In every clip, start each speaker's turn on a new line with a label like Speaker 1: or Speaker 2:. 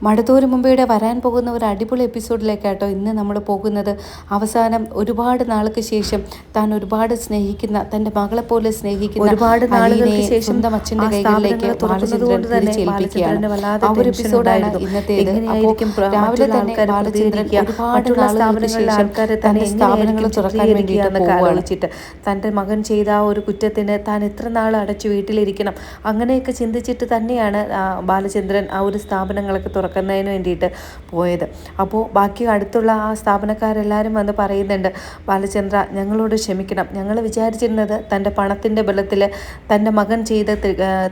Speaker 1: മടത്തൂര് മുമ്പയുടെ വരാൻ പോകുന്ന ഒരു അടിപൊളി എപ്പിസോഡിലേക്കാട്ടോ ഇന്ന് നമ്മൾ പോകുന്നത്. അവസാനം ഒരുപാട് നാൾക്ക് ശേഷം താൻ ഒരുപാട് സ്നേഹിക്കുന്ന തൻ്റെ മകളെ പോലെ സ്നേഹിക്കുന്ന ഒരുപാട് നാളുകൾക്ക് ശേഷം സ്വന്തം അച്ഛൻ്റെ കൈകളിലേക്ക് ബാലചന്ദ്രൻ തിരിച്ചേൽപ്പിക്കുകയാണ്. ആ ഒരു എപ്പിസോഡാണ് ഇന്നത്തേത്. അപ്പോൾ രാവിലെ തന്നെ ബാലചന്ദ്രൻ ഒരുപാട് നാളുകൾക്ക് ശേഷം തൻ്റെ സ്ഥാപനങ്ങൾ തുറക്കാൻ വേണ്ടിയിട്ട് ആലോചിച്ചിട്ട് തൻ്റെ മകൻ ചെയ്ത ആ ഒരു കുറ്റത്തിന് താൻ എത്ര നാൾ അടച്ചു വീട്ടിലിരിക്കണം അങ്ങനെയൊക്കെ ചിന്തിച്ചിട്ട് തന്നെയാണ് ബാലചന്ദ്രൻ ആ ഒരു സ്ഥാപനങ്ങളൊക്കെ തുറക്കുന്നതിന് വേണ്ടിയിട്ട് പോയത്. അപ്പോൾ ബാക്കി അടുത്തുള്ള ആ സ്ഥാപനക്കാരെല്ലാവരും വന്ന് പറയുന്നുണ്ട്, ബാലചന്ദ്ര ഞങ്ങളോട് ക്ഷമിക്കണം, ഞങ്ങൾ വിചാരിച്ചിരുന്നത് തൻ്റെ പണത്തിൻ്റെ ബലത്തിൽ തൻ്റെ മകൻ ചെയ്ത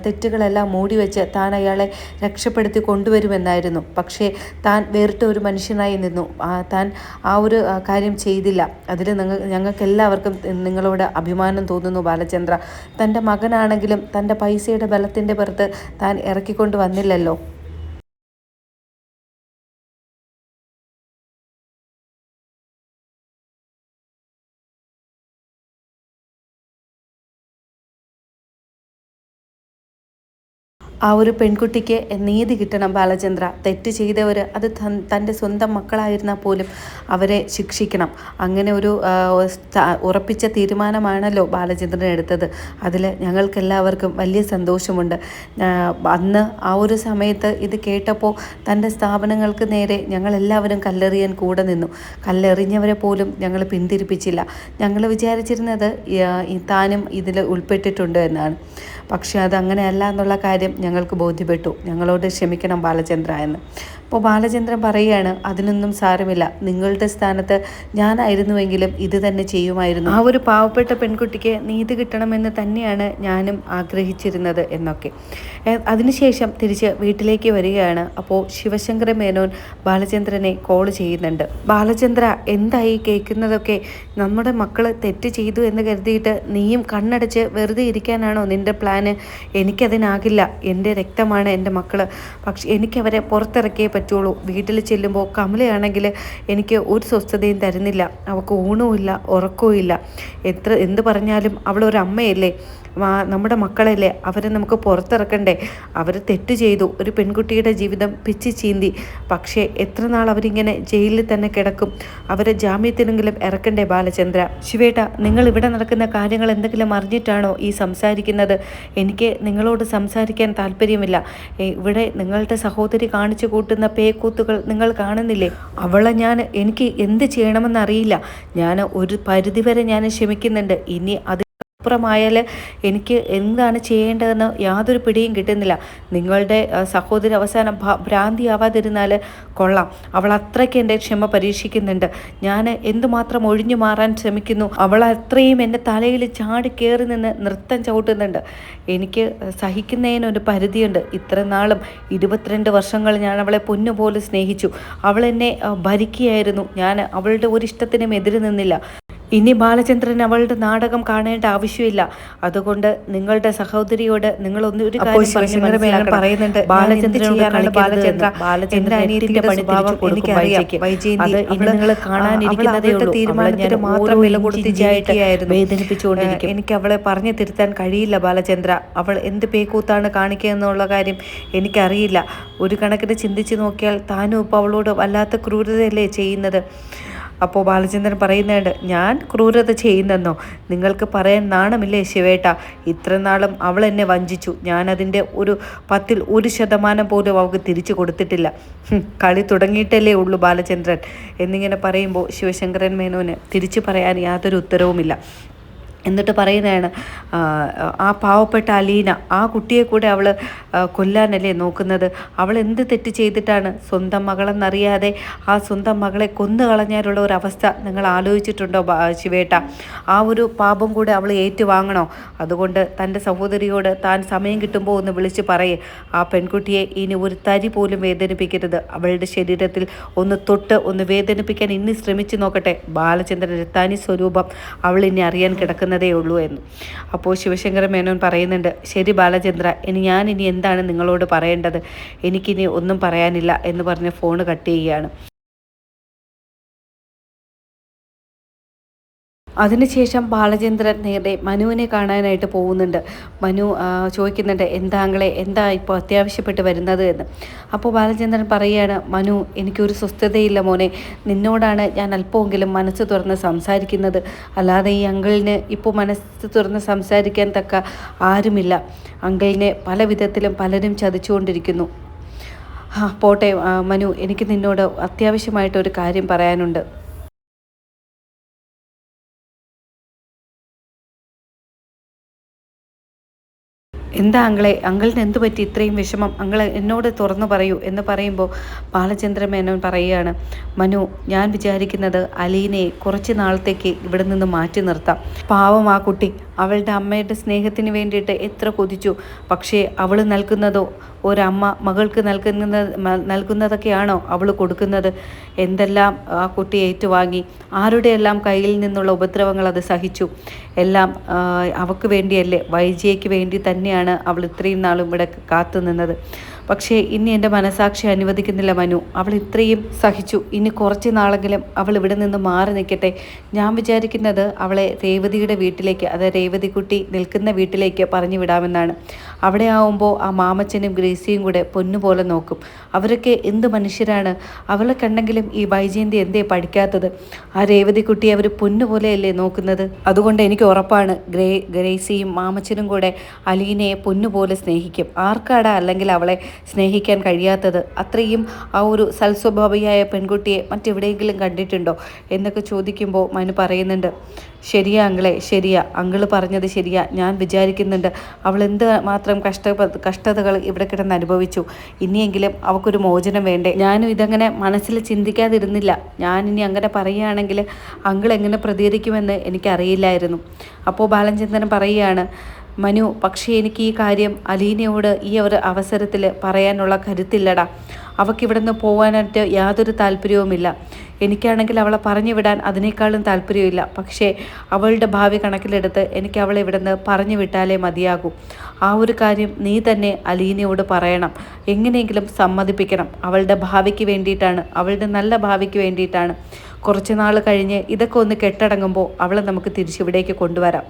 Speaker 1: തെറ്റുകളെല്ലാം മൂടി വെച്ച് താൻ അയാളെ രക്ഷപ്പെടുത്തി കൊണ്ടുവരുമെന്നായിരുന്നു. പക്ഷേ താൻ വേറിട്ട ഒരു മനുഷ്യനായി നിന്നു. താൻ ആ ഒരു കാര്യം ചെയ്തില്ല. അതിൽ ഞങ്ങൾക്കെല്ലാവർക്കും നിങ്ങളോട് അഭിമാനം തോന്നുന്നു ബാലചന്ദ്ര. തൻ്റെ മകനാണെങ്കിലും തൻ്റെ പൈസയുടെ ബലത്തിൻ്റെ പുറത്ത് താൻ ഇറക്കിക്കൊണ്ട് വന്നില്ലല്ലോ. ആ ഒരു പെൺകുട്ടിക്ക് നീതി കിട്ടണം ബാലചന്ദ്ര. തെറ്റ് ചെയ്തവർ അത് തൻ്റെ സ്വന്തം മക്കളായിരുന്നാൽ പോലും അവരെ ശിക്ഷിക്കണം. അങ്ങനെ ഒരു ഉറപ്പിച്ച തീരുമാനമാണല്ലോ ബാലചന്ദ്രൻ എടുത്തത്. അതിൽ ഞങ്ങൾക്കെല്ലാവർക്കും വലിയ സന്തോഷമുണ്ട്. അന്ന് ആ ഒരു സമയത്ത് ഇത് കേട്ടപ്പോൾ തൻ്റെ സ്ഥാപനങ്ങൾക്ക് നേരെ ഞങ്ങളെല്ലാവരും കല്ലെറിയാൻ കൂടെ നിന്നു. കല്ലെറിഞ്ഞവരെ പോലും ഞങ്ങൾ പിന്തിരിപ്പിച്ചില്ല. ഞങ്ങൾ വിചാരിച്ചിരുന്നത് താനും ഇതിൽ ഉൾപ്പെട്ടിട്ടുണ്ട് എന്നാണ്. പക്ഷേ അതങ്ങനെയല്ല എന്നുള്ള കാര്യം ഞങ്ങൾക്ക് ബോധ്യപ്പെട്ടു. ഞങ്ങളോട് ക്ഷമിക്കണം ബാലചന്ദ്ര എന്ന്. അപ്പോൾ ബാലചന്ദ്രൻ പറയുകയാണ്, അതിനൊന്നും സാരമില്ല, നിങ്ങളുടെ സ്ഥാനത്ത് ഞാനായിരുന്നുവെങ്കിലും ഇത് തന്നെ ചെയ്യുമായിരുന്നു. ആ ഒരു പാവപ്പെട്ട പെൺകുട്ടിക്ക് നീതി കിട്ടണമെന്ന് തന്നെയാണ് ഞാനും ആഗ്രഹിച്ചിരുന്നത് എന്നൊക്കെ. അതിനുശേഷം തിരിച്ച് വീട്ടിലേക്ക് വരികയാണ്. അപ്പോൾ ശിവശങ്കര മേനോൻ ബാലചന്ദ്രനെ കോൾ ചെയ്യുന്നുണ്ട്. ബാലചന്ദ്ര, എന്തായി കേൾക്കുന്നതൊക്കെ? നമ്മുടെ മക്കൾ തെറ്റ് ചെയ്തു എന്ന് കരുതിയിട്ട് നീയും കണ്ണടച്ച് വെറുതെ ഇരിക്കാനാണോ നിൻ്റെ പ്ലാന്? എനിക്കതിനാകില്ല. എൻ്റെ രക്തമാണ് എൻ്റെ മക്കൾ. പക്ഷെ എനിക്കവരെ പുറത്തിറക്കിയേ പറ്റുള്ളൂ. വീട്ടിൽ ചെല്ലുമ്പോൾ കമലയാണെങ്കിൽ എനിക്ക് ഒരു സ്വസ്ഥതയും തരുന്നില്ല. അവൾക്ക് ഊണുമില്ല, ഉറക്കവും ഇല്ല. എന്ത് പറഞ്ഞാലും അവളൊരമ്മയല്ലേ, നമ്മുടെ മക്കളല്ലേ, അവരെ നമുക്ക് പുറത്തിറക്കണ്ടേ? അവർ തെറ്റ് ചെയ്തു, ഒരു പെൺകുട്ടിയുടെ ജീവിതം പിച്ചി ചീന്തി. പക്ഷേ എത്ര നാൾ അവരിങ്ങനെ ജയിലിൽ തന്നെ കിടക്കും? അവരെ ജാമ്യത്തിനെങ്കിലും ഇറക്കണ്ടേ ബാലചന്ദ്ര? ശിവേട്ട, നിങ്ങൾ ഇവിടെ നടക്കുന്ന കാര്യങ്ങൾ എന്തെങ്കിലും അറിഞ്ഞിട്ടാണോ ഈ സംസാരിക്കുന്നത്? എനിക്ക് നിങ്ങളോട് സംസാരിക്കാൻ താല്പര്യമില്ല. ഇവിടെ നിങ്ങളുടെ സഹോദരി കാണിച്ചു കൂട്ടുന്ന പേക്കൂത്തുകൾ നിങ്ങൾ കാണുന്നില്ലേ? അവളെ എനിക്ക് എന്ത് ചെയ്യണമെന്നറിയില്ല. ഞാൻ ഒരു പരിധിവരെ ഞാൻ ക്ഷമിക്കുന്നുണ്ട്. ഇനി അപ്പുറമായാൽ എനിക്ക് എന്താണ് ചെയ്യേണ്ടതെന്ന് യാതൊരു പിടിയും കിട്ടുന്നില്ല. നിങ്ങളുടെ സഹോദരി അവസാനം ഭ്രാന്തിയാവാതിരുന്നാൽ കൊള്ളാം. അവൾ അത്രയ്ക്ക് എൻ്റെ ക്ഷമ പരീക്ഷിക്കുന്നുണ്ട്. ഞാൻ എന്തുമാത്രം ഒഴിഞ്ഞു മാറാൻ ശ്രമിക്കുന്നു, അവൾ അത്രയും എൻ്റെ തലയിൽ ചാടി കയറി നിന്ന് നൃത്തം ചവിട്ടുന്നുണ്ട്. എനിക്ക് സഹിക്കുന്നതിനൊരു പരിധിയുണ്ട്. ഇത്ര നാളും 22 വർഷങ്ങൾ ഞാൻ അവളെ പൊന്നുപോലെ സ്നേഹിച്ചു. അവൾ എന്നെ ഭരിക്കുകയായിരുന്നു. ഞാൻ അവളുടെ ഒരു ഇഷ്ടത്തിനും എതിര് നിന്നില്ല. ഇനി ബാലചന്ദ്രൻ അവളുടെ നാടകം കാണേണ്ട ആവശ്യമില്ല. അതുകൊണ്ട് നിങ്ങളുടെ സഹോദരിയോട് നിങ്ങൾ ഒരു കാര്യം പറയുന്നുണ്ട്, എനിക്ക് അവളെ പറഞ്ഞു തിരുത്താൻ കഴിയില്ല ബാലചന്ദ്ര. അവൾ എന്ത് പേക്കൂത്താണ് കാണിക്കുക എന്നുള്ള കാര്യം എനിക്കറിയില്ല. ഒരു കണക്കിന് ചിന്തിച്ച് നോക്കിയാൽ താനും ഇപ്പോൾ അവളോട് വല്ലാത്ത ക്രൂരതയല്ലേ ചെയ്യുന്നത്. അപ്പോൾ ബാലചന്ദ്രൻ പറയുന്നുണ്ട്, ഞാൻ ക്രൂരത ചെയ്യുന്നെന്നോ? നിങ്ങൾക്ക് പറയാൻ നാണമില്ലേ ശിവേട്ട? ഇത്ര നാളും അവൾ എന്നെ വഞ്ചിച്ചു. ഞാനതിൻ്റെ 1% പോലും അവൾക്ക് തിരിച്ചു കൊടുത്തിട്ടില്ല. കളി തുടങ്ങിയിട്ടല്ലേ ഉള്ളൂ ബാലചന്ദ്രൻ എന്നിങ്ങനെ പറയുമ്പോൾ ശിവശങ്കരൻ മേനോന് തിരിച്ചു പറയാൻ യാതൊരു ഉത്തരവുമില്ല. എന്നിട്ട് പറയുന്നതാണ്, ആ പാവപ്പെട്ട അലീന, ആ കുട്ടിയെ കൂടെ അവൾ കൊല്ലാനല്ലേ നോക്കുന്നത്? അവൾ എന്ത് തെറ്റ് ചെയ്തിട്ടാണ്? സ്വന്തം മകളെന്നറിയാതെ ആ സ്വന്തം മകളെ കൊന്നു കളഞ്ഞാലുള്ള ഒരവസ്ഥ നിങ്ങൾ ആലോചിച്ചിട്ടുണ്ടോ ശിവേട്ട? ആ ഒരു പാപം കൂടെ അവൾ ഏറ്റുവാങ്ങണോ? അതുകൊണ്ട് തൻ്റെ സഹോദരിയോട് താൻ സമയം കിട്ടുമ്പോൾ ഒന്ന് വിളിച്ച് പറയേ, ആ പെൺകുട്ടിയെ ഇനി ഒരു തരി പോലും വേദനിപ്പിക്കരുത്. അവളുടെ ശരീരത്തിൽ ഒന്ന് തൊട്ട് ഒന്ന് വേദനിപ്പിക്കാൻ ഇനി ശ്രമിച്ചു നോക്കട്ടെ. ബാലചന്ദ്രൻ്റെ തനി സ്വരൂപം അവൾ ഇനി അറിയാൻ കിടക്കുന്നത് ഉള്ളൂ എന്ന്. അപ്പോൾ ശിവശങ്കര മേനോൻ പറയുന്നുണ്ട്, ശരി ബാലചന്ദ്ര, ഞാനിനി എന്താണ് നിങ്ങളോട് പറയേണ്ടത്? എനിക്കിനി ഒന്നും പറയാനില്ല എന്ന് പറഞ്ഞ് ഫോൺ കട്ട് ചെയ്യുകയാണ്. അതിനുശേഷം ബാലചന്ദ്രൻ നേരെ മനുവിനെ കാണാനായിട്ട് പോകുന്നുണ്ട്. മനു ചോദിക്കുന്നുണ്ട്, എന്താ ആങ്ങളെ, എന്താ ഇപ്പോൾ അത്യാവശ്യപ്പെട്ട് വരുന്നത് എന്ന്. അപ്പോൾ ബാലചന്ദ്രൻ പറയുകയാണ്, മനു, എനിക്കൊരു സ്വസ്ഥതയില്ല മോനെ, നിന്നോടാണ് ഞാൻ അല്പമെങ്കിലും മനസ്സ് തുറന്ന് സംസാരിക്കുന്നത്. അല്ലാതെ ഈ അങ്കിളിന് ഇപ്പോൾ മനസ്സ് തുറന്ന് സംസാരിക്കാൻ തക്ക ആരുമില്ല. അങ്കിളിനെ പല വിധത്തിലും പലരും ചതിച്ചുകൊണ്ടിരിക്കുന്നു. പോട്ടെ മനു, എനിക്ക് നിന്നോട് അത്യാവശ്യമായിട്ടൊരു കാര്യം പറയാനുണ്ട്. എന്താ അങ്കിളെ, അങ്കിളിന് എന്തു പറ്റി ഇത്രയും വിഷമം, അങ്കിൾ എന്നോട് തുറന്നു പറയൂ എന്ന് പറയുമ്പോൾ ബാലചന്ദ്രമേനോൻ പറയുകയാണ്, മനു, ഞാൻ വിചാരിക്കുന്നത് അലീനയെ കുറച്ച് നാളത്തേക്ക് ഇവിടെ നിന്ന് മാറ്റി നിർത്താം. പാവം ആ കുട്ടി അവളുടെ അമ്മയുടെ സ്നേഹത്തിന് വേണ്ടിയിട്ട് എത്ര കൊതിച്ചു. പക്ഷേ അവൾ നൽകുന്നതോ ഒരമ്മ മകൾക്ക് നൽകുന്നതൊക്കെയാണോ അവൾ കൊടുക്കുന്നത്? എന്തെല്ലാം ആ കുട്ടി ഏറ്റുവാങ്ങി, ആരുടെയെല്ലാം കയ്യിൽ നിന്നുള്ള ഉപദ്രവങ്ങൾ അത് സഹിച്ചു. എല്ലാം അവൾക്ക് വേണ്ടിയല്ലേ, വൈജയ്ക്ക് വേണ്ടി തന്നെയാണ് അവൾ ഇത്രയും നാളും ഇവിടെ കാത്തു നിന്നത്. പക്ഷേ ഇനി എൻ്റെ മനസാക്ഷി അനുവദിക്കുന്നില്ല മനു. അവൾ ഇത്രയും സഹിച്ചു, ഇനി കുറച്ച് നാളെങ്കിലും അവൾ ഇവിടെ നിന്ന് മാറി നിൽക്കട്ടെ. ഞാൻ വിചാരിക്കുന്നത് അവളെ രേവതിയുടെ വീട്ടിലേക്ക്, അതായത് രേവതിക്കുട്ടി നിൽക്കുന്ന വീട്ടിലേക്ക് പറഞ്ഞു വിടാമെന്നാണ്. അവിടെ ആവുമ്പോൾ ആ മാമച്ചനും ഗ്രേസിയും കൂടെ പൊന്നുപോലെ നോക്കും. അവരൊക്കെ എന്ത് മനുഷ്യരാണ്. അവളെ കണ്ടെങ്കിലും ഈ വൈജയന്തി എന്തേ പഠിക്കാത്തത്? ആ രേവതിക്കുട്ടി അവർ പൊന്നുപോലെയല്ലേ നോക്കുന്നത്. അതുകൊണ്ട് എനിക്ക് ഉറപ്പാണ് ഗ്രേസിയും മാമച്ചനും കൂടെ അലീനയെ പൊന്നുപോലെ സ്നേഹിക്കും. ആർക്കാടാ അല്ലെങ്കിൽ അവളെ സ്നേഹിക്കാൻ കഴിയാത്തത്? അത്രയും ആ ഒരു സൽസ്വഭാവിയായ പെൺകുട്ടിയെ മറ്റെവിടെയെങ്കിലും കണ്ടിട്ടുണ്ടോ എന്നൊക്കെ ചോദിക്കുമ്പോൾ മനു പറയുന്നുണ്ട്, ശരിയാ അങ്കിളെ, ശരിയാ, അങ്കിള് പറഞ്ഞത് ശരിയാ. ഞാൻ വിചാരിക്കുന്നുണ്ട് അവൾ എന്ത് മാത്രം കഷ്ടതകൾ ഇവിടെ കിടന്ന് അനുഭവിച്ചു. ഇനിയെങ്കിലും അവൾക്കൊരു മോചനം വേണ്ടേ. ഞാനും ഇതങ്ങനെ മനസ്സിൽ ചിന്തിക്കാതിരുന്നില്ല. ഞാനിനി അങ്ങനെ പറയുകയാണെങ്കിൽ അങ്കിൾ എങ്ങനെ പ്രതികരിക്കുമെന്ന് എനിക്കറിയില്ലായിരുന്നു. അപ്പോൾ ബാലചന്ദ്രൻ പറയുകയാണ്, മനു, പക്ഷേ എനിക്ക് ഈ കാര്യം അലീനയോട് ഈ ഒരു അവസരത്തിൽ പറയാനുള്ള കരുത്തില്ലടാ. അവൾക്കിവിടെ നിന്ന് പോകാനായിട്ട് യാതൊരു താല്പര്യവുമില്ല. എനിക്കാണെങ്കിൽ അവളെ പറഞ്ഞു വിടാൻ അതിനേക്കാളും താല്പര്യമില്ല. പക്ഷേ അവളുടെ ഭാവി കണക്കിലെടുത്ത് എനിക്ക് അവളെ ഇവിടെ നിന്ന് പറഞ്ഞു വിട്ടാലേ മതിയാകൂ. ആ ഒരു കാര്യം നീ തന്നെ അലീനയോട് പറയണം, എങ്ങനെയെങ്കിലും സമ്മതിപ്പിക്കണം. അവളുടെ ഭാവിക്ക് വേണ്ടിയിട്ടാണ്, അവളുടെ നല്ല ഭാവിക്ക് വേണ്ടിയിട്ടാണ്. കുറച്ച് നാൾ കഴിഞ്ഞ് ഇതൊക്കെ ഒന്ന് കെട്ടടങ്ങുമ്പോൾ അവളെ നമുക്ക് തിരിച്ചിവിടേക്ക് കൊണ്ടുവരാം.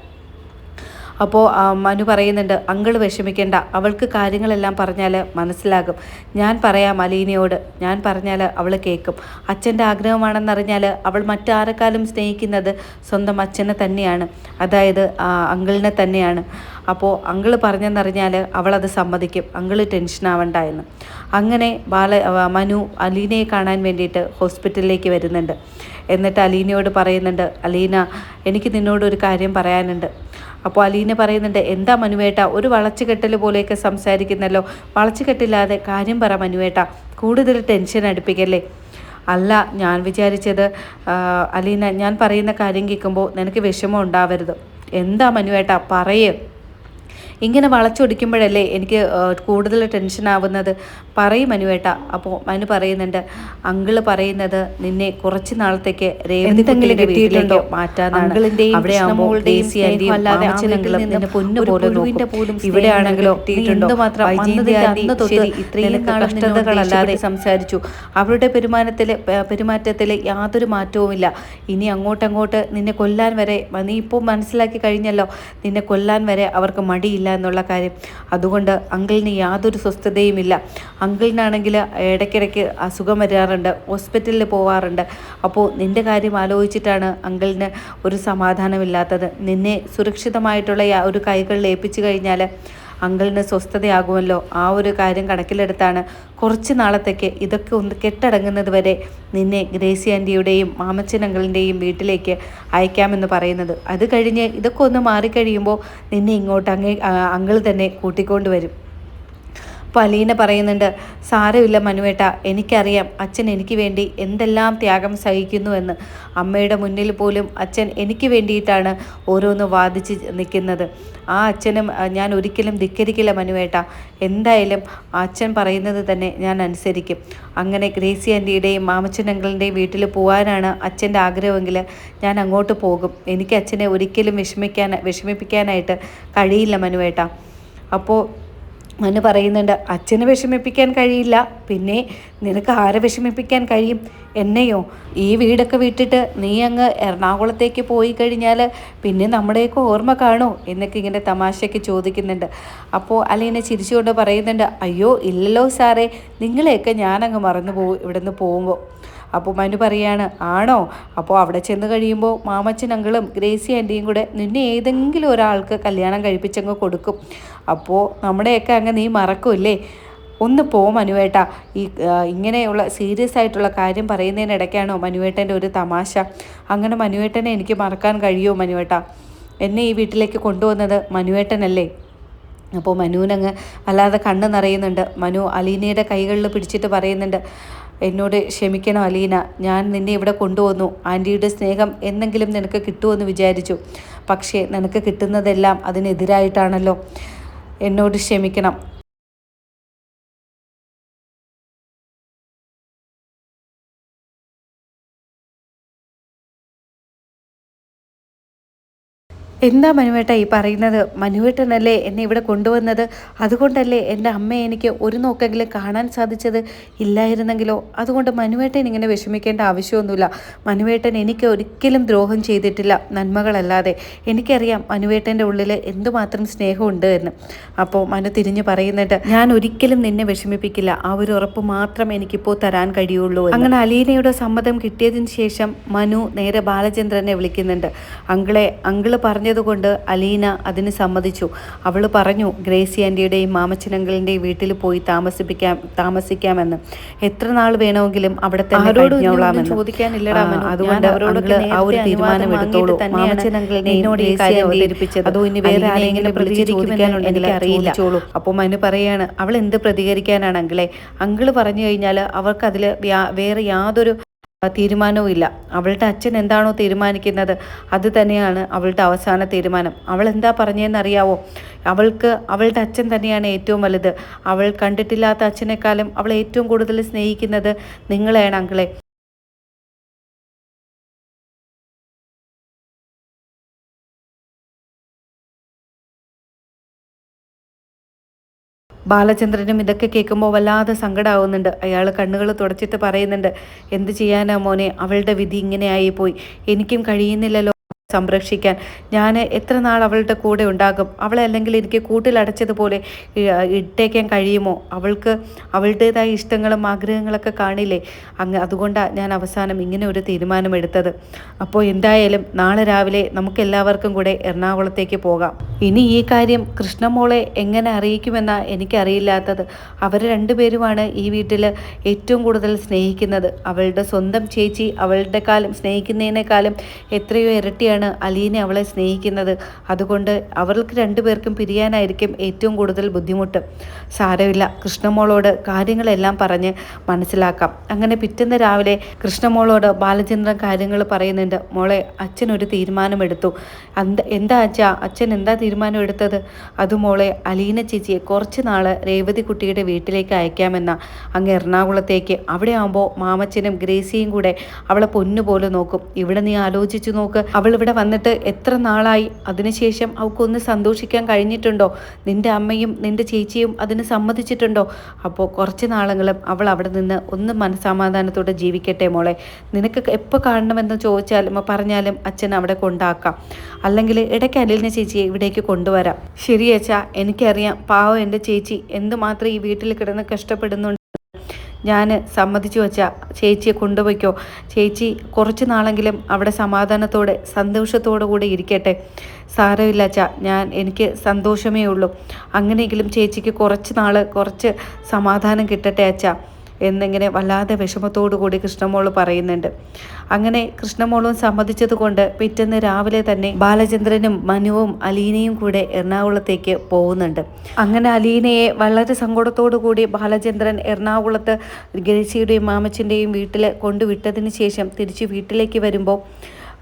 Speaker 1: അപ്പോൾ മനു പറയുന്നുണ്ട്, അങ്കിൾ വിഷമിക്കേണ്ട, അവൾക്ക് കാര്യങ്ങളെല്ലാം പറഞ്ഞാൽ മനസ്സിലാകും. ഞാൻ പറയാം അലീനയോട്, ഞാൻ പറഞ്ഞാൽ അവൾ കേൾക്കും. അച്ഛൻ്റെ ആഗ്രഹമാണെന്നറിഞ്ഞാൽ അവൾ മറ്റാരെക്കാളും സ്നേഹിക്കുന്നത് സ്വന്തം അച്ഛനെ തന്നെയാണ്, അതായത് അങ്കിളിനെ തന്നെയാണ്. അപ്പോൾ അങ്കിള് പറഞ്ഞെന്നറിഞ്ഞാൽ അവളത് സമ്മതിക്കും. അങ്കിള് ടെൻഷനാവണ്ട എന്ന്. അങ്ങനെ മനു അലീനയെ കാണാൻ വേണ്ടിയിട്ട് ഹോസ്പിറ്റലിലേക്ക് വരുന്നുണ്ട്. എന്നിട്ട് അലീനയോട് പറയുന്നുണ്ട്, അലീന, എനിക്ക് നിന്നോടൊരു കാര്യം പറയാനുണ്ട്. അപ്പോൾ അലീന പറയുന്നുണ്ട്, എന്താ മനുവേട്ട, ഒരു വളച്ചുകെട്ടൽ പോലെയൊക്കെ സംസാരിക്കുന്നല്ലോ. വളച്ചുകെട്ടില്ലാതെ കാര്യം പറ മനുവേട്ട, കൂടുതൽ ടെൻഷൻ അടുപ്പിക്കല്ലേ. അല്ല, ഞാൻ വിചാരിച്ചത് അലീന, ഞാൻ പറയുന്ന കാര്യം കേൾക്കുമ്പോൾ നിനക്ക് വിഷമം ഉണ്ടാവരുത്. എന്താ മനുവേട്ട, പറയേ. ഇങ്ങനെ വളച്ചൊടിക്കുമ്പോഴല്ലേ എനിക്ക് കൂടുതൽ ടെൻഷനാവുന്നത്. പറയും മനുവേട്ട. അപ്പോൾ മനു പറയുന്നുണ്ട്, അങ്കിള് പറയുന്നത് നിന്നെ കുറച്ച് നാളത്തേക്ക് രേവതിയുടെ വീട്ടിലേക്ക് മാറ്റാനാണ്. ഇവിടെ ആണെങ്കിലോ ഇത്രയും കഷ്ടതകളല്ലാതെ സംസാരിച്ചു. അവരുടെ പെരുമാറ്റത്തിൽ യാതൊരു മാറ്റവുമില്ല. ഇനി അങ്ങോട്ടങ്ങോട്ട് നിന്നെ കൊല്ലാൻ വരെ, നീ ഇപ്പോൾ മനസ്സിലാക്കി കഴിഞ്ഞല്ലോ, നിന്നെ കൊല്ലാൻ വരെ അവർക്ക് മടിയില്ല എന്നുള്ള കാര്യം. അതുകൊണ്ട് അങ്കിളിന് യാതൊരു സ്വസ്ഥതയുമില്ല. അങ്കിളിനാണെങ്കിൽ ഇടയ്ക്കിടയ്ക്ക് അസുഖം വരാറുണ്ട്, ഹോസ്പിറ്റലിൽ പോവാറുണ്ട്. അപ്പോൾ നിൻ്റെ കാര്യം ആലോചിച്ചിട്ടാണ് അങ്കിളിന് ഒരു സമാധാനമില്ലാത്തത്. നിന്നെ സുരക്ഷിതമായിട്ടുള്ള ഒരു കൈകളിൽ ഏൽപ്പിച്ചു കഴിഞ്ഞാൽ അങ്കിളിന് സ്വസ്ഥതയാകുമല്ലോ. ആ ഒരു കാര്യം കണക്കിലെടുത്താണ് കുറച്ച് നാളത്തേക്ക് ഇതൊക്കെ ഒന്ന് കെട്ടടങ്ങുന്നത് വരെ നിന്നെ ഗ്രേസി ആൻറ്റിയുടെയും മാമച്ചൻ അങ്കിളിൻ്റെയും വീട്ടിലേക്ക് അയക്കാമെന്ന് പറയുന്നത്. അത് കഴിഞ്ഞ് ഇതൊക്കെ ഒന്ന് മാറിക്കഴിയുമ്പോൾ നിന്നെ ഇങ്ങോട്ട് അങ്കിൾ തന്നെ കൂട്ടിക്കൊണ്ട് വരും. അപ്പോൾ അലീന പറയുന്നുണ്ട്, സാരമില്ല മനുവേട്ട, എനിക്കറിയാം അച്ഛൻ എനിക്ക് വേണ്ടി എന്തെല്ലാം ത്യാഗം സഹിക്കുന്നുവെന്ന്. അമ്മയുടെ മുന്നിൽ പോലും അച്ഛൻ എനിക്ക് വേണ്ടിയിട്ടാണ് ഓരോന്ന് വാദിച്ച് നിൽക്കുന്നത്. ആ അച്ഛനും ഞാൻ ഒരിക്കലും ധിക്കരിക്കില്ല മനുവേട്ട. എന്തായാലും അച്ഛൻ പറയുന്നത് തന്നെ ഞാൻ അനുസരിക്കും. അങ്ങനെ ഗ്രേസി ആൻറ്റിയുടെയും മാമച്ചൻ അങ്കിളിൻ്റെയും വീട്ടിൽ പോകാനാണ് അച്ഛൻ്റെ ആഗ്രഹമെങ്കിൽ ഞാൻ അങ്ങോട്ട് പോകും. എനിക്ക് അച്ഛനെ ഒരിക്കലും വിഷമിപ്പിക്കാനായിട്ട് കഴിയില്ല മനുവേട്ട. അപ്പോൾ മനു പറയുന്നുണ്ട്, അച്ഛനെ വിഷമിപ്പിക്കാൻ കഴിയില്ല, പിന്നെ നിനക്ക് ആരെ വിഷമിപ്പിക്കാൻ കഴിയും? എന്നെയോ? ഈ വീടൊക്കെ വിട്ടിട്ട് നീ അങ്ങ് എറണാകുളത്തേക്ക് പോയി കഴിഞ്ഞാൽ പിന്നെ നമ്മുടെയൊക്കെ ഓർമ്മ കാണോ എന്നൊക്കെ ഇങ്ങനെ തമാശയ്ക്ക് ചോദിക്കുന്നുണ്ട്. അപ്പോൾ അലീന ചിരിച്ചുകൊണ്ട് പറയുന്നുണ്ട്, അയ്യോ ഇല്ലല്ലോ സാറേ, നിങ്ങളെയൊക്കെ ഞാനങ്ങ് മറന്നു പോകും ഇവിടെ നിന്ന് പോകുമ്പോൾ. അപ്പോൾ മനു പറയാണ്, ആണോ? അപ്പോൾ അവിടെ ചെന്ന് കഴിയുമ്പോൾ മാമച്ചൻ അങ്കിളും ഗ്രേസി ആൻറ്റിയും കൂടെ നിന്നെ ഏതെങ്കിലും ഒരാൾക്ക് കല്യാണം കഴിപ്പിച്ചങ്ങ് കൊടുക്കും. അപ്പോൾ നമ്മുടെയൊക്കെ അങ്ങ് നീ മറക്കുമല്ലേ? ഒന്ന് പോ മനുവേട്ട. ഇങ്ങനെയുള്ള സീരിയസ് ആയിട്ടുള്ള കാര്യം പറയുന്നതിനിടയ്ക്കാണോ മനുവേട്ടൻ്റെ ഒരു തമാശ? അങ്ങനെ മനുവേട്ടനെ എനിക്ക് മറക്കാൻ കഴിയുമോ മനുവേട്ട? എന്നെ ഈ വീട്ടിലേക്ക് കൊണ്ടുവന്നത് മനുവേട്ടനല്ലേ? അപ്പോൾ മനുവിനങ്ങ് വല്ലാതെ കണ്ണ് നിറയുന്നുണ്ട്. മനു അലീനയുടെ കൈകളിൽ പിടിച്ചിട്ട് പറയുന്നുണ്ട്, എന്നോട് ക്ഷമിക്കണം അലീന, ഞാൻ നിന്നെ ഇവിടെ കൊണ്ടുവന്നു. ആൻറ്റിയുടെ സ്നേഹം എന്തെങ്കിലും നിനക്ക് കിട്ടുമെന്ന് വിചാരിച്ചു. പക്ഷേ നിനക്ക് കിട്ടുന്നതെല്ലാം അതിനെതിരായിട്ടാണല്ലോ. എന്നോട് ക്ഷമിക്കണം. എന്താ മനുവേട്ട ഈ പറയുന്നത്? മനുവേട്ടനല്ലേ എന്നെ ഇവിടെ കൊണ്ടുവന്നത്? അതുകൊണ്ടല്ലേ എൻ്റെ അമ്മയെ എനിക്ക് ഒരു നോക്കെങ്കിലും കാണാൻ സാധിച്ചത്? ഇല്ലായിരുന്നെങ്കിലോ? അതുകൊണ്ട് മനുവേട്ടൻ ഇങ്ങനെ വിഷമിക്കേണ്ട ആവശ്യമൊന്നുമില്ല. മനുവേട്ടൻ എനിക്ക് ഒരിക്കലും ദ്രോഹം ചെയ്തിട്ടില്ല, നന്മകളല്ലാതെ. എനിക്കറിയാം മനുവേട്ടൻ്റെ ഉള്ളിൽ എന്തുമാത്രം സ്നേഹമുണ്ട് എന്ന്. അപ്പോൾ മനു തിരിഞ്ഞ് പറയുന്നുണ്ട്, ഞാൻ ഒരിക്കലും നിന്നെ വിഷമിപ്പിക്കില്ല, ആ ഒരു ഉറപ്പ് മാത്രം എനിക്കിപ്പോൾ തരാൻ കഴിയുള്ളൂ. അങ്ങനെ അലീനയുടെ സമ്മതം കിട്ടിയതിന് ശേഷം മനു നേരെ ബാലചന്ദ്രനെ വിളിക്കുന്നുണ്ട്. അങ്കിള് പറഞ്ഞതുകൊണ്ട് അലീന അതിന് സമ്മതിച്ചു. അവൾ പറഞ്ഞു ഗ്രേസി ആൻറ്റിയുടെയും മാമച്ചനങ്കിളിൻ്റെയും വീട്ടിൽ പോയി താമസിക്കാമെന്ന്. എത്ര നാൾ വേണമെങ്കിലും അവിടെ തന്നെ കഴിഞ്ഞോളാമെന്ന്. ചോദിക്കാനില്ലടാ, അതുകൊണ്ട് ആ ഒരു തീരുമാനം എടുത്തോളൂ. മാമച്ചനങ്കിളിനെയും അതോ ഇനി വേറെ ആരെങ്കിലും പ്രതികരിക്കുമെന്ന് അറിയില്ല. അപ്പോൾ മനു പറയാണ്, അവൾ എന്ത് പ്രതികരിക്കാനാണ് അങ്കിളെ? അങ്കിള് പറഞ്ഞു കഴിഞ്ഞാൽ അവർക്കതിൽ വേറെ യാതൊരു തീരുമാനവും ഇല്ല. അവളുടെ അച്ഛൻ എന്താണോ തീരുമാനിക്കുന്നത് അത് തന്നെയാണ് അവളുടെ അവസാന തീരുമാനം. അവൾ എന്താ പറഞ്ഞതെന്നറിയാവോ? അവൾക്ക് അവളുടെ അച്ഛൻ തന്നെയാണ് ഏറ്റവും വലുത്. അവൾ കണ്ടിട്ടില്ലാത്ത അച്ഛനേക്കാളും അവൾ ഏറ്റവും കൂടുതൽ സ്നേഹിക്കുന്നത് നിങ്ങളെയാണ് അങ്കിളെ. ബാലചന്ദ്രനും ഇതൊക്കെ കേൾക്കുമ്പോൾ വല്ലാതെ സങ്കടമാവുന്നുണ്ട്. അയാൾ കണ്ണുകൾ തുടച്ചിട്ട് പറയുന്നുണ്ട്, എന്ത് ചെയ്യാനാ മോനെ, അവളുടെ വിധി ഇങ്ങനെ ആയിപ്പോയി. എനിക്കും കഴിയുന്നില്ലല്ലോ സംരക്ഷിക്കാൻ. ഞാൻ എത്ര നാൾ അവളുടെ കൂടെ ഉണ്ടാകും? അവളെ അല്ലെങ്കിൽ എനിക്ക് കൂട്ടിലടച്ചതുപോലെ ഇട്ടേക്കാൻ കഴിയുമോ? അവൾക്ക് അവളുടേതായ ഇഷ്ടങ്ങളും ആഗ്രഹങ്ങളൊക്കെ കാണില്ലേ? അതുകൊണ്ടാണ് ഞാൻ അവസാനം ഇങ്ങനെ ഒരു തീരുമാനമെടുത്തത്. അപ്പോൾ എന്തായാലും നാളെ രാവിലെ നമുക്കെല്ലാവർക്കും കൂടെ എറണാകുളത്തേക്ക് പോകാം. ഇനി ഈ കാര്യം കൃഷ്ണമോളെ എങ്ങനെ അറിയിക്കുമെന്നാണ് എനിക്കറിയില്ലാത്തത്. അവർ രണ്ടുപേരുമാണ് ഈ വീട്ടിൽ ഏറ്റവും കൂടുതൽ സ്നേഹിക്കുന്നത്. അവളുടെ സ്വന്തം ചേച്ചി അവളുടെ സ്നേഹിക്കുന്നതിനേക്കാളും എത്രയോ ഇരട്ടിയാണ് അലീന അവളെ സ്നേഹിക്കുന്നത്. അതുകൊണ്ട് അവർക്ക് രണ്ടുപേർക്കും പിരിയാനായിരിക്കും ഏറ്റവും കൂടുതൽ ബുദ്ധിമുട്ട്. സാരമില്ല, കൃഷ്ണമോളോട് കാര്യങ്ങളെല്ലാം പറഞ്ഞ് മനസ്സിലാക്കാം. അങ്ങനെ പിറ്റേന്ന് രാവിലെ കൃഷ്ണമോളോട് ബാലചന്ദ്രൻ കാര്യങ്ങൾ പറയുന്നുണ്ട്. മോളെ, അച്ഛനൊരു തീരുമാനമെടുത്തു. എന്താ അച്ഛൻ എന്താ തീരുമാനം എടുത്തത്? അത് മോളെ, അലീന ചേച്ചിയെ കുറച്ച് നാൾ രേവതി കുട്ടിയുടെ വീട്ടിലേക്ക് അയക്കാമെന്ന, അങ്ങ് എറണാകുളത്തേക്ക്. അവിടെ ആകുമ്പോൾ മാമച്ചനും ഗ്രേസിയും കൂടെ അവളെ പൊന്നുപോലെ നോക്കും. ഇവിടെ നീ ആലോചിച്ചു നോക്ക്, അവൾ ഇവിടെ വന്നിട്ട് എത്ര നാളായി? അതിനുശേഷം അവൾക്കൊന്ന് സന്തോഷിക്കാൻ കഴിഞ്ഞിട്ടുണ്ടോ? നിന്റെ അമ്മയും നിന്റെ ചേച്ചിയും അതിന് സമ്മതിച്ചിട്ടുണ്ടോ? അപ്പോൾ കുറച്ച് നാളെങ്കിലും അവൾ അവിടെ നിന്ന് ഒന്ന് മനസ്സമാധാനത്തോടെ ജീവിക്കട്ടെ മോളെ. നിനക്ക് എപ്പോൾ കാണണമെന്ന് ചോദിച്ചാലും പറഞ്ഞാലും അച്ഛൻ അവിടെ കൊണ്ടാക്കാം. അല്ലെങ്കിൽ ഇടയ്ക്ക് അലീന ചേച്ചിയെ ഇവിടേക്ക് കൊണ്ടുവരാം. ശരി അച്ഛാ, എനിക്കറിയാം പാവം എൻ്റെ ചേച്ചി എന്തുമാത്രം ഈ വീട്ടിൽ കിടന്ന് കഷ്ടപ്പെടുന്നുണ്ട്. ഞാൻ സമ്മതിച്ചു വച്ചാൽ ചേച്ചിയെ കൊണ്ടുപോയിക്കോ. ചേച്ചി കുറച്ച് നാളെങ്കിലും അവിടെ സമാധാനത്തോടെ സന്തോഷത്തോടു കൂടി ഇരിക്കട്ടെ. സാരമില്ല അച്ഛാ, എനിക്ക് സന്തോഷമേ ഉള്ളൂ. അങ്ങനെയെങ്കിലും ചേച്ചിക്ക് കുറച്ച് സമാധാനം കിട്ടട്ടെ അച്ഛാ എന്നിങ്ങനെ വല്ലാതെ വിഷമത്തോടു കൂടി കൃഷ്ണമോൾ പറയുന്നുണ്ട്. അങ്ങനെ കൃഷ്ണമോളും സമ്മതിച്ചതുകൊണ്ട് പിറ്റേന്ന് രാവിലെ തന്നെ ബാലചന്ദ്രനും മനുവും അലീനയും കൂടെ എറണാകുളത്തേക്ക് പോകുന്നുണ്ട്. അങ്ങനെ അലീനയെ വളരെ സങ്കടത്തോടു കൂടി ബാലചന്ദ്രൻ എറണാകുളത്ത് ഗ്രേസിയുടെയും മാമച്ചൻ്റെയും വീട്ടിൽ കൊണ്ടുവിട്ടതിന് ശേഷം തിരിച്ച് വീട്ടിലേക്ക് വരുമ്പോൾ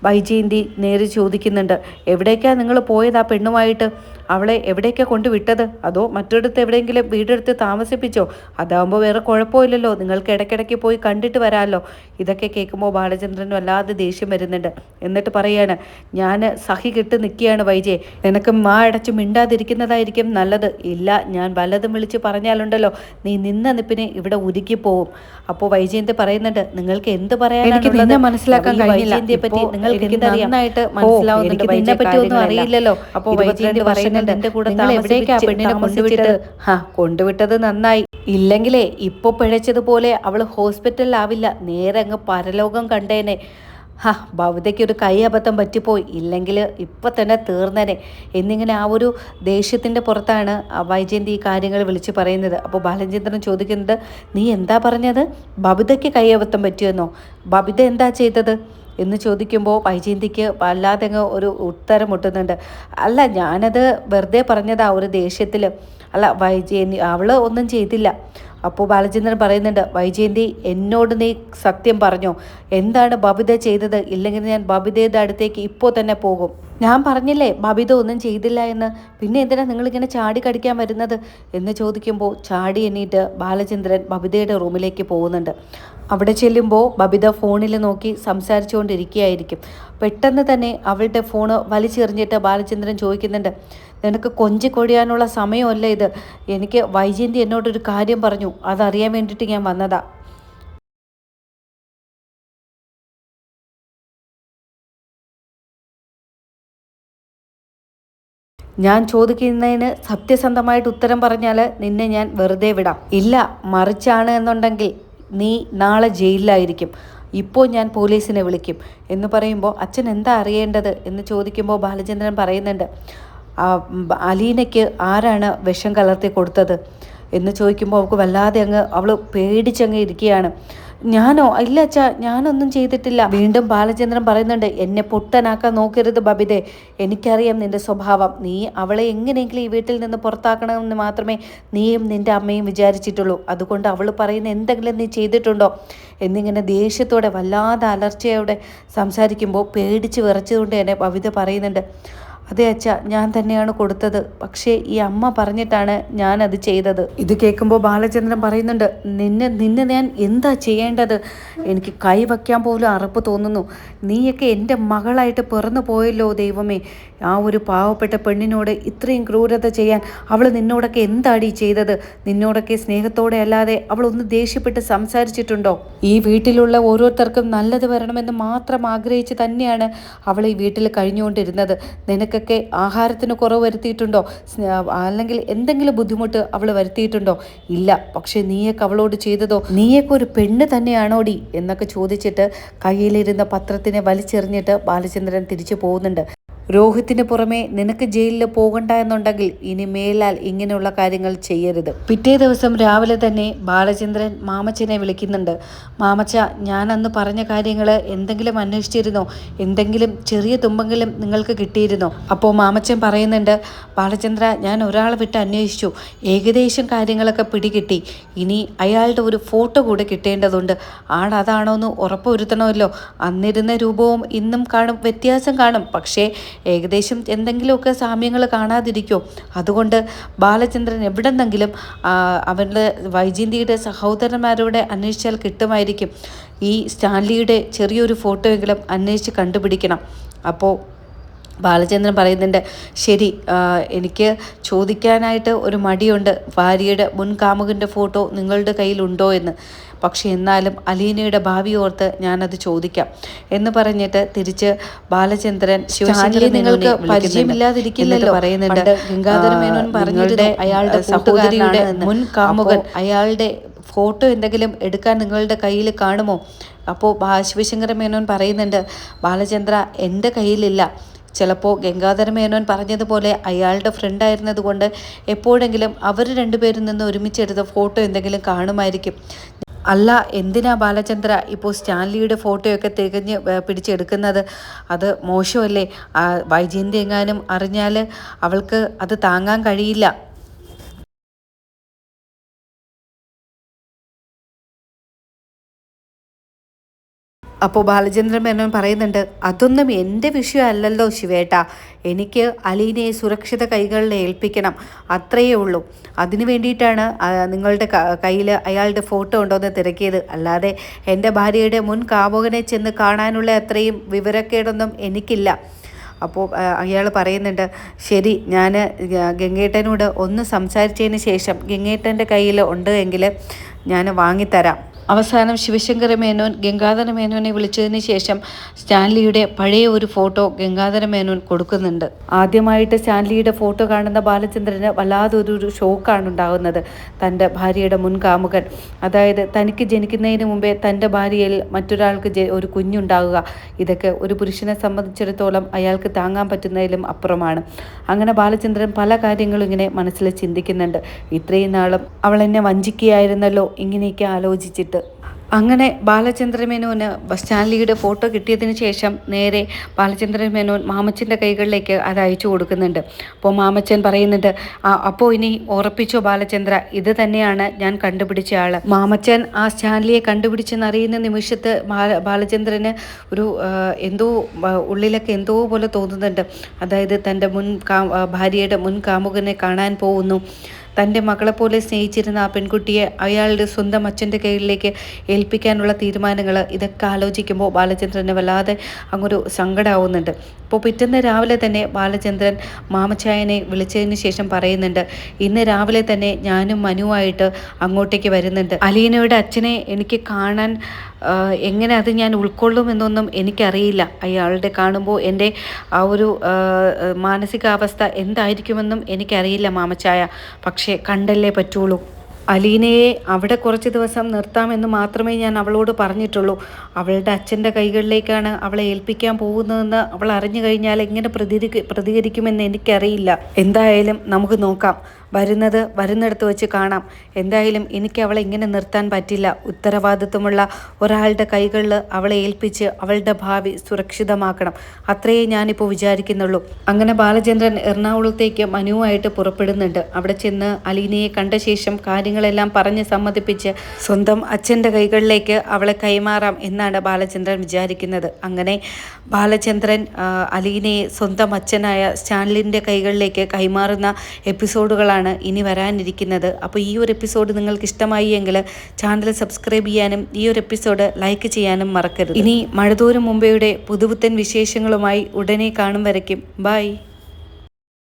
Speaker 1: വൈജയന്തി നേരെ ചോദിക്കുന്നുണ്ട്, എവിടേക്കാണ് നിങ്ങൾ പോയത് ആ പെണ്ണുമായിട്ട്? അവളെ എവിടേക്കാണ് കൊണ്ടുവിട്ടത്? അതോ മറ്റൊരിടത്ത് എവിടെയെങ്കിലും വീടെടുത്ത് താമസിപ്പിച്ചോ? അതാകുമ്പോൾ വേറെ കുഴപ്പമില്ലല്ലോ, നിങ്ങൾക്ക് ഇടയ്ക്കിടയ്ക്ക് പോയി കണ്ടിട്ട് വരാമല്ലോ. ഇതൊക്കെ കേൾക്കുമ്പോൾ ബാലചന്ദ്രനും വല്ലാതെ ദേഷ്യം വരുന്നുണ്ട്. എന്നിട്ട് പറയാണ്, ഞാൻ സഹി കെട്ട് നിൽക്കുകയാണ് വൈജയെ, നിനക്ക് മാ അടച്ചു മിണ്ടാതിരിക്കുന്നതായിരിക്കും നല്ലത്. ഇല്ല, ഞാൻ വല്ലതും വിളിച്ച് പറഞ്ഞാലുണ്ടല്ലോ നീ നിന്ന നിപ്പിന് ഇവിടെ ഉരുക്കിപ്പോവും. അപ്പോൾ വൈജയന്തി പറയുന്നുണ്ട്, നിങ്ങൾക്ക് എന്ത് പറയാനാണ് മനസ്സിലാക്കാൻ വൈജയന്തിയെ പറ്റി നിങ്ങൾക്ക് നന്നായിട്ട് മനസ്സിലാവുന്നുണ്ട്. ഇതിനെ പറ്റി ഒന്നും അറിയില്ലല്ലോ. അപ്പോൾ വൈജയന്തി പറയുന്നുണ്ട്, നിന്റെ കൂടെ എവിടേക്കാ പെണ്ണിനെ കൊണ്ടുവിട്ടത്? കൊണ്ടുവിട്ടത് നന്നായി. ഇല്ലെങ്കിലേ ഇപ്പൊ പിഴച്ചതുപോലെ അവൾ ഹോസ്പിറ്റലിലാവില്ല, നേരെ അങ്ങ് പരലോകം കണ്ടേനെ. ഭവിതയ്ക്ക് ഒരു കൈ അബദ്ധം പറ്റിപ്പോയി, ഇല്ലെങ്കിൽ ഇപ്പം തന്നെ തീർന്നനെ എന്നിങ്ങനെ ആ ഒരു ദേഷ്യത്തിൻ്റെ പുറത്താണ് വൈജയന്തി ഈ കാര്യങ്ങൾ വിളിച്ച് പറയുന്നത്. അപ്പോൾ ബാലചന്ദ്രൻ ചോദിക്കുന്നത്, നീ എന്താ പറഞ്ഞത്? ബബിതയ്ക്ക് കൈ അബദ്ധം പറ്റിയെന്നോ? ബബിത എന്താ ചെയ്തത് എന്ന് ചോദിക്കുമ്പോൾ വൈജയന്തിക്ക് വല്ലാതെ അങ്ങ് ഒരു ഉത്തരം മുട്ടുന്നുണ്ട്. അല്ല, ഞാനത് വെറുതെ പറഞ്ഞതാ ഒരു ദേഷ്യത്തിൽ. അല്ല വൈജയന്തി, അവൾ ഒന്നും ചെയ്തില്ല. അപ്പോൾ ബാലചന്ദ്രൻ പറയുന്നുണ്ട്, വൈജയന്തി എന്നോട് നീ സത്യം പറഞ്ഞോ? എന്താണ് ബബിത ചെയ്തത്? ഇല്ലെങ്കിൽ ഞാൻ ബബിതയുടെ അടുത്തേക്ക് ഇപ്പോൾ തന്നെ പോകും. ഞാൻ പറഞ്ഞില്ലേ ബബിത ഒന്നും ചെയ്തില്ല എന്ന്, പിന്നെ എന്തിനാ നിങ്ങളിങ്ങനെ ചാടി കടിക്കാൻ വരുന്നത് എന്ന് ചോദിക്കുമ്പോൾ ചാടി എണ്ണീറ്റ് ബാലചന്ദ്രൻ ബബിതയുടെ റൂമിലേക്ക് പോകുന്നുണ്ട്. അവിടെ ചെല്ലുമ്പോൾ ബബിത ഫോണിൽ നോക്കി സംസാരിച്ചുകൊണ്ടിരിക്കുകയായിരിക്കും. പെട്ടെന്ന് തന്നെ അവളുടെ ഫോണ് വലിച്ചെറിഞ്ഞിട്ട് ബാലചന്ദ്രൻ ചോദിക്കുന്നുണ്ട്, നിനക്ക് കൊഞ്ചിക്കൊഴിയാനുള്ള സമയമല്ല ഇത്. എനിക്ക് വൈജയന്തി എന്നോടൊരു കാര്യം പറഞ്ഞു, അതറിയാൻ വേണ്ടിയിട്ട് ഞാൻ വന്നതാ. ഞാൻ ചോദിക്കുന്നതിന് സത്യസന്ധമായിട്ട് ഉത്തരം പറഞ്ഞാൽ നിന്നെ ഞാൻ വെറുതെ വിടാം. ഇല്ല, മറിച്ചാണ് എന്നുണ്ടെങ്കിൽ നീ നാളെ ജയിലിലായിരിക്കും. ഇപ്പോൾ ഞാൻ പോലീസിനെ വിളിക്കും എന്ന് പറയുമ്പോൾ അച്ഛൻ എന്താ അറിയേണ്ടത് എന്ന് ചോദിക്കുമ്പോൾ ബാലചന്ദ്രൻ പറയുന്നുണ്ട്, അലീനയ്ക്ക് ആരാണ് വിഷം കലർത്തി കൊടുത്തത് എന്ന് ചോദിക്കുമ്പോൾ അവൾക്ക് വല്ലാതെ അവൾ പേടിച്ചങ്ങ് ഇരിക്കുകയാണ്. ഞാനോ? ഇല്ല അച്ഛാ, ഞാനൊന്നും ചെയ്തിട്ടില്ല. വീണ്ടും ബാലചന്ദ്രൻ പറയുന്നുണ്ട്, എന്നെ പൊട്ടനാക്കാൻ നോക്കരുത് ബബിതേ, എനിക്കറിയാം നിന്റെ സ്വഭാവം. നീ അവളെ എങ്ങനെയെങ്കിലും ഈ വീട്ടിൽ നിന്ന് പുറത്താക്കണമെന്ന് മാത്രമേ നീയും നിന്റെ അമ്മയും വിചാരിച്ചിട്ടുള്ളൂ. അതുകൊണ്ട് അവൾ പറയുന്ന എന്തെങ്കിലും നീ ചെയ്തിട്ടുണ്ടോ എന്നിങ്ങനെ ദേഷ്യത്തോടെ വല്ലാതെ അലർച്ചയോടെ സംസാരിക്കുമ്പോൾ പേടിച്ച് വിറച്ചുകൊണ്ട് തന്നെ ബബിത പറയുന്നുണ്ട്, അതെ അച്ഛ, ഞാൻ തന്നെയാണ് കൊടുത്തത്. പക്ഷേ ഈ അമ്മ പറഞ്ഞിട്ടാണ് ഞാനത് ചെയ്തത്. ഇത് കേൾക്കുമ്പോൾ ബാലചന്ദ്രൻ പറയുന്നുണ്ട്, നിന്നെ ഞാൻ എന്താ ചെയ്യേണ്ടത്? എനിക്ക് കൈ വയ്ക്കാൻ പോലും അറപ്പ് തോന്നുന്നു. നീയൊക്കെ എൻ്റെ മകളായിട്ട് പിറന്നു പോയല്ലോ ദൈവമേ. ആ ഒരു പാവപ്പെട്ട പെണ്ണിനോട് ഇത്രയും ക്രൂരത ചെയ്യാൻ അവൾ നിന്നോടൊക്കെ എന്താടി ചെയ്തത്? നിന്നോടൊക്കെ സ്നേഹത്തോടെ അല്ലാതെ അവൾ ഒന്ന് ദേഷ്യപ്പെട്ട് സംസാരിച്ചിട്ടുണ്ടോ? ഈ വീട്ടിലുള്ള ഓരോരുത്തർക്കും നല്ലത് വരണമെന്ന് മാത്രം ആഗ്രഹിച്ച് തന്നെയാണ് അവൾ ഈ വീട്ടിൽ കഴിഞ്ഞുകൊണ്ടിരുന്നത്. നിനക്കൊക്കെ ആഹാരത്തിന് കുറവ് വരുത്തിയിട്ടുണ്ടോ? അല്ലെങ്കിൽ എന്തെങ്കിലും ബുദ്ധിമുട്ട് അവൾ വരുത്തിയിട്ടുണ്ടോ? ഇല്ല. പക്ഷെ നീയൊക്കെ അവളോട് ചെയ്തതോ? നീയൊക്കെ ഒരു പെണ്ണ് തന്നെയാണോടി എന്നൊക്കെ ചോദിച്ചിട്ട് കയ്യിലിരുന്ന പത്രത്തിനെ വലിച്ചെറിഞ്ഞിട്ട് ബാലചന്ദ്രൻ തിരിച്ചു പോകുന്നുണ്ട്. രോഹിത്തിന് പുറമെ നിനക്ക് ജയിലിൽ പോകണ്ട എന്നുണ്ടെങ്കിൽ ഇനി മേലാൽ ഇങ്ങനെയുള്ള കാര്യങ്ങൾ ചെയ്യരുത്. പിറ്റേ ദിവസം രാവിലെ തന്നെ ബാലചന്ദ്രൻ മാമച്ചനെ വിളിക്കുന്നുണ്ട്. മാമച്ച, ഞാൻ അന്ന് പറഞ്ഞ കാര്യങ്ങൾ എന്തെങ്കിലും അന്വേഷിച്ചിരുന്നോ? എന്തെങ്കിലും ചെറിയ തുമ്പെങ്കിലും നിങ്ങൾക്ക് കിട്ടിയിരുന്നോ? അപ്പോൾ മാമച്ചൻ പറയുന്നുണ്ട്, ബാലചന്ദ്ര, ഞാൻ ഒരാളെ വിട്ട് അന്വേഷിച്ചു, ഏകദേശം കാര്യങ്ങളൊക്കെ പിടികിട്ടി. ഇനി അയാളുടെ ഒരു ഫോട്ടോ കൂടെ കിട്ടേണ്ടതുണ്ട്. അതാണോ എന്ന് ഉറപ്പുവരുത്തണമല്ലോ. അന്നിരുന്ന രൂപവും ഇന്നും കാണും വ്യത്യാസം കാണും, പക്ഷേ ഏകദേശം എന്തെങ്കിലുമൊക്കെ സാമ്യങ്ങൾ കാണാതിരിക്കുമോ? അതുകൊണ്ട് ബാലചന്ദ്രൻ എവിടെന്നെങ്കിലും അവരുടെ വൈജയന്തിയുടെ സഹോദരന്മാരോട് അന്വേഷിച്ചാൽ കിട്ടുമായിരിക്കും. ഈ സ്റ്റാൻലിയുടെ ചെറിയൊരു ഫോട്ടോ എങ്കിലും അന്വേഷിച്ച് കണ്ടുപിടിക്കണം. അപ്പോൾ ബാലചന്ദ്രൻ പറയുന്നുണ്ട്, ശരി, എനിക്ക് ചോദിക്കാനായിട്ട് ഒരു മടിയുണ്ട്, ഭാര്യയുടെ മുൻ കാമുകൻ്റെ ഫോട്ടോ നിങ്ങളുടെ കയ്യിലുണ്ടോ എന്ന്. പക്ഷെ എന്നാലും അലീനയുടെ ഭാവി ഓർത്ത് ഞാനത് ചോദിക്കാം എന്ന് പറഞ്ഞിട്ട് തിരിച്ച് ബാലചന്ദ്രൻ ശിവശങ്കരനെ നിങ്ങൾക്ക് പരിചയമില്ലാതിരിക്കില്ലല്ലോ പറയുന്നുണ്ട്. ഗംഗാധര മേനോൻ പറഞ്ഞിട്ട് അയാളുടെ സഹോദരിയുടെ മുൻ കാമുകൻ, അയാളുടെ ഫോട്ടോ എന്തെങ്കിലും എടുക്കാൻ നിങ്ങളുടെ കയ്യിൽ കാണുമോ? അപ്പോൾ ശിവശങ്കര മേനോൻ പറയുന്നുണ്ട്, ബാലചന്ദ്ര, എൻ്റെ കയ്യിലില്ല. ചിലപ്പോൾ ഗംഗാധര മേനോൻ പറഞ്ഞതുപോലെ അയാളുടെ ഫ്രണ്ടായിരുന്നത് കൊണ്ട് എപ്പോഴെങ്കിലും അവർ രണ്ടുപേരിൽ നിന്ന് ഒരുമിച്ചെടുത്ത ഫോട്ടോ എന്തെങ്കിലും കാണുമായിരിക്കും. അല്ല, എന്തിനാ ബാലചന്ദ്ര ഇപ്പോൾ സ്റ്റാൻലിയുടെ ഫോട്ടോയൊക്കെ തികഞ്ഞ് പിടിച്ചെടുക്കുന്നത്? അത് മോശമല്ലേ? വൈജയന്തി എങ്ങാനും അറിഞ്ഞാൽ അവൾക്ക് അത് താങ്ങാൻ കഴിയില്ല. അപ്പോൾ ബാലചന്ദ്രൻ മേനോൻ പറയുന്നുണ്ട്, അതൊന്നും എൻ്റെ വിഷയമല്ലല്ലോ ശിവേട്ട, എനിക്ക് അലീനയെ സുരക്ഷിത കൈകളിൽ ഏൽപ്പിക്കണം, അത്രയേ ഉള്ളൂ. അതിനു വേണ്ടിയിട്ടാണ് നിങ്ങളുടെ കയ്യിൽ അയാളുടെ ഫോട്ടോ ഉണ്ടോയെന്ന് തിരക്കിയത്. അല്ലാതെ എൻ്റെ ഭാര്യയുടെ മുൻ കാമുകനെ ചെന്ന് കാണാനുള്ള അത്രയും വിവരക്കേടൊന്നും എനിക്കില്ല. അപ്പോൾ അയാൾ പറയുന്നുണ്ട്, ശരി, ഞാൻ ഗംഗേട്ടനോട് ഒന്ന് സംസാരിച്ചതിന് ശേഷം ഗംഗേട്ടൻ്റെ കയ്യിൽ ഉണ്ട് എങ്കിൽ ഞാൻ വാങ്ങിത്തരാം. അവസാനം ശിവശങ്കര മേനോൻ ഗംഗാധര മേനോനെ വിളിച്ചതിന് ശേഷം സ്റ്റാൻലിയുടെ പഴയ ഒരു ഫോട്ടോ ഗംഗാധര മേനോൻ കൊടുക്കുന്നുണ്ട്. ആദ്യമായിട്ട് സ്റ്റാൻലിയുടെ ഫോട്ടോ കാണുന്ന ബാലചന്ദ്രന് വല്ലാതൊരു ഷോക്കാണ് ഉണ്ടാകുന്നത്. തൻ്റെ ഭാര്യയുടെ മുൻ കാമുകൻ, അതായത് തനിക്ക് ജനിക്കുന്നതിന് മുമ്പേ തൻ്റെ ഭാര്യയിൽ മറ്റൊരാൾക്ക് ഒരു കുഞ്ഞുണ്ടാകുക, ഇതൊക്കെ ഒരു പുരുഷനെ സംബന്ധിച്ചിടത്തോളം അയാൾക്ക് താങ്ങാൻ പറ്റുന്നതിലും അപ്പുറമാണ്. അങ്ങനെ ബാലചന്ദ്രൻ പല കാര്യങ്ങളും ഇങ്ങനെ മനസ്സിൽ ചിന്തിക്കുന്നുണ്ട്. ഇത്രയും നാളും അവൾ എന്നെ വഞ്ചിക്കുകയായിരുന്നല്ലോ, ഇങ്ങനെയൊക്കെ ആലോചിച്ചിട്ട്. അങ്ങനെ ബാലചന്ദ്രൻ മേനോന് സ്റ്റാൻലിയുടെ ഫോട്ടോ കിട്ടിയതിന് ശേഷം നേരെ ബാലചന്ദ്രൻ മേനോൻ മാമച്ചൻ്റെ കൈകളിലേക്ക് അത് അയച്ചു കൊടുക്കുന്നുണ്ട്. അപ്പോൾ മാമച്ചൻ പറയുന്നുണ്ട്, അപ്പോൾ ഇനി ഉറപ്പിച്ചോ ബാലചന്ദ്ര, ഇത് തന്നെയാണ് ഞാൻ കണ്ടുപിടിച്ച ആൾ. മാമച്ചൻ ആ സ്റ്റാൻലിയെ കണ്ടുപിടിച്ചെന്നറിയുന്ന നിമിഷത്ത് ബാലചന്ദ്രന് ഒരു എന്തോ ഉള്ളിലൊക്കെ എന്തോ പോലെ തോന്നുന്നുണ്ട്. അതായത് തൻ്റെ ഭാര്യയുടെ മുൻ കാമുകനെ കാണാൻ പോകുന്നു. തൻ്റെ മകളെപ്പോലെ സ്നേഹിച്ചിരുന്ന ആ പെൺകുട്ടിയെ അയാളുടെ സ്വന്തം അച്ഛൻ്റെ കയ്യിലേക്ക് ഏൽപ്പിക്കാനുള്ള തീരുമാനങ്ങൾ, ഇതൊക്കെ ആലോചിക്കുമ്പോൾ ബാലചന്ദ്രന് വല്ലാതെ അങ്ങൊരു സങ്കടമാവുന്നുണ്ട്. അപ്പോൾ പിറ്റേന്ന് രാവിലെ തന്നെ ബാലചന്ദ്രൻ മാമച്ചായനെ വിളിച്ചതിന് ശേഷം പറയുന്നുണ്ട്, ഇന്ന് രാവിലെ തന്നെ ഞാനും മനുവായിട്ട് അങ്ങോട്ടേക്ക് വരുന്നുണ്ട്. അലീനയുടെ അച്ഛനെ എനിക്ക് കാണാൻ എങ്ങനെ അത് ഞാൻ ഉൾക്കൊള്ളുമെന്നൊന്നും എനിക്കറിയില്ല. അയാളുടെ കാണുമ്പോൾ എൻ്റെ ആ ഒരു മാനസികാവസ്ഥ എന്തായിരിക്കുമെന്നും എനിക്കറിയില്ല മാമച്ചായ, പക്ഷേ കണ്ടല്ലേ പറ്റുള്ളൂ. അലീനയെ അവിടെ കുറച്ച് ദിവസം നിർത്താമെന്ന് മാത്രമേ ഞാൻ അവളോട് പറഞ്ഞിട്ടുള്ളൂ. അവളുടെ അച്ഛൻ്റെ കൈകളിലേക്കാണ് അവളെ ഏൽപ്പിക്കാൻ പോകുന്നതെന്ന് അവൾ അറിഞ്ഞു കഴിഞ്ഞാൽ എങ്ങനെ പ്രതികരിക്കുമെന്ന് എനിക്കറിയില്ല. എന്തായാലും നമുക്ക് നോക്കാം, വരുന്നിടത്ത് വെച്ച് കാണാം. എന്തായാലും എനിക്ക് അവളെ ഇങ്ങനെ നിർത്താൻ പറ്റില്ല. ഉത്തരവാദിത്വമുള്ള ഒരാളുടെ കൈകളിൽ അവളെ ഏൽപ്പിച്ച് അവളുടെ ഭാവി സുരക്ഷിതമാക്കണം, അത്രയേ ഞാനിപ്പോൾ വിചാരിക്കുന്നുള്ളൂ. അങ്ങനെ ബാലചന്ദ്രൻ എറണാകുളത്തേക്ക് മനുവായിട്ട് പുറപ്പെടുന്നുണ്ട്. അവിടെ ചെന്ന് അലീനയെ കണ്ട ശേഷം കാര്യങ്ങളെല്ലാം പറഞ്ഞ് സമ്മതിപ്പിച്ച് സ്വന്തം അച്ഛൻ്റെ കൈകളിലേക്ക് അവളെ കൈമാറാം എന്നാണ് ബാലചന്ദ്രൻ വിചാരിക്കുന്നത്. അങ്ങനെ ബാലചന്ദ്രൻ അലീനയെ സ്വന്തം അച്ഛനായ സ്റ്റാൻലിൻ്റെ കൈകളിലേക്ക് കൈമാറുന്ന എപ്പിസോഡുകളാണ് ഇനി വരാനിരിക്കുന്നത്. അപ്പോൾ ഈ ഒരു എപ്പിസോഡ് നിങ്ങൾക്ക് ഇഷ്ടമായി എങ്കിൽ ചാനൽ സബ്സ്ക്രൈബ് ചെയ്യാനും ഈ ഒരു എപ്പിസോഡ് ലൈക്ക് ചെയ്യാനും മറക്കരുത്. ഇനി മഴതോരും മുമ്പയുടെ പുതുപുത്തൻ വിശേഷങ്ങളുമായി ഉടനെ കാണും വരയ്ക്കും. ബൈ.